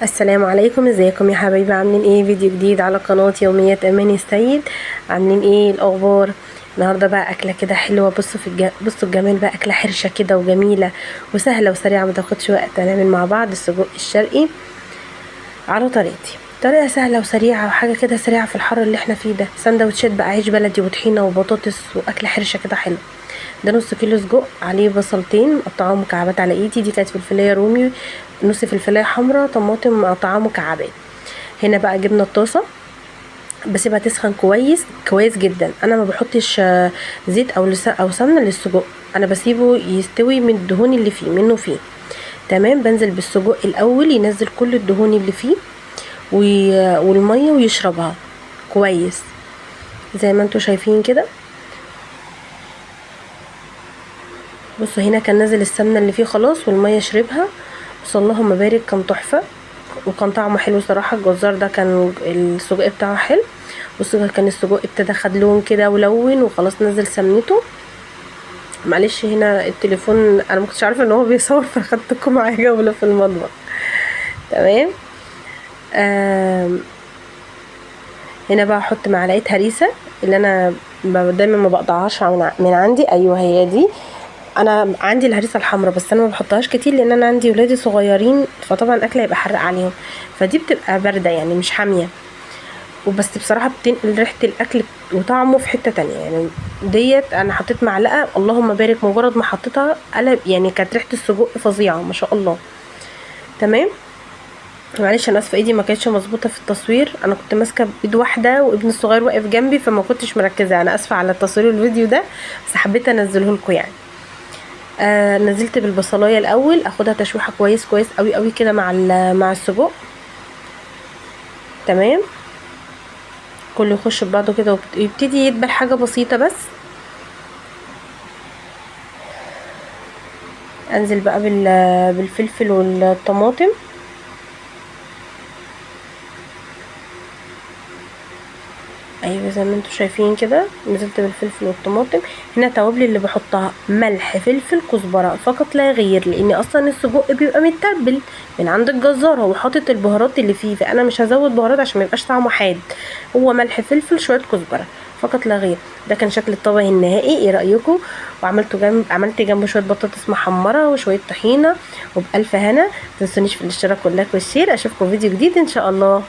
السلام عليكم، ازيكم يا حبايبي؟ عاملين ايه؟ فيديو جديد على قناة يوميات اماني السيد. عاملين ايه الاخبار؟ النهارده بقى اكله كده حلوه. بصوا الجمال بقى، اكله حرشه كده وجميله وسهله وسريعه، ما تاخدش وقت. هنعمل مع بعض السجق الشرقي على طريقتي، طريقه سهله وسريعه وحاجه كده سريعه في الحر اللي احنا فيه ده. سندوتشات بقى، عيش بلدي وطحينه وبطاطس واكله حرشه كده حلوه. ده نص كيلو سجق، عليه بصلتين مقطعاهم مكعبات على ايدي، دي كانت فلفلايه رومي، نص فلفلايه حمراء، طماطم مقطعاها مكعبات. هنا بقى جبنا الطاسه، بسيبها تسخن كويس كويس جدا. انا ما بحطش زيت او سمنه للسجق، انا بسيبه يستوي من الدهون اللي فيه منه فيه. تمام. بنزل بالسجق الاول ينزل كل الدهون اللي فيه والميه ويشربها كويس زي ما انتوا شايفين كده. بصوا هنا كان نازل السمنه اللي فيه خلاص والميه شربها. بس اللهم بارك، كان تحفه وكان طعمه حلو صراحه. الجزار ده كان السجق بتاعه حلو. بصوا كان السجق ابتدى خد لون كده ولون وخلاص نزل سمنته. معلش هنا التليفون انا ما كنتش عارفه ان هو بيصور فخدتكم معايا جوله في المطبخ. تمام. هنا بقى احط معلقه هريسه اللي انا دايما ما بقطعهاش من عندي. ايوه هي دي. انا عندي الهريسه الحمراء بس انا ما بحطهاش كتير لان انا عندي ولادي صغيرين، فطبعا الاكل هيبقى حرق عليهم، فدي بتبقى بارده يعني مش حاميه. وبس بصراحه بتنقل ريحه الاكل وطعمه في حته تانية يعني. ديت انا حطيت معلقه، اللهم بارك، مجرد ما حطيتها قلب يعني، كانت ريحه السجق فظيعه ما شاء الله. تمام. معلش انا اسفه، ايدي ما كانتش مظبوطه في التصوير، انا كنت ماسكه بايد واحده وابن الصغير واقف جنبي فما كنتش مركزه. انا اسفه على تصوير الفيديو ده، بس حبيت انزله لكم يعني. نزلت بالبصلايه الاول، اخدها تشويحه كويس كويس قوي قوي كده مع السجق. تمام. كله يخش ببعضه كده ويبتدي يدبل حاجه بسيطه بس. انزل بقى بالفلفل والطماطم. ايوه زي ما انتوا شايفين كده، نزلت بالفلفل والطماطم. هنا توابلي اللي بحطها ملح فلفل كزبره فقط لا غير، لان اصلا السجق بيبقى متبل من عند الجزار، هو حاطط البهارات اللي فيه، فانا مش هزود بهارات عشان ما يبقاش طعمه حاد. هو ملح فلفل شويه كزبره فقط لا غير. ده كان شكل الطبق النهائي، ايه رايكم؟ عملت جنبه شويه بطاطس محمره وشويه طحينه، وبالف هنا. متنسونيش في الاشتراك واللايك والشير. اشوفكم فيديو جديد ان شاء الله.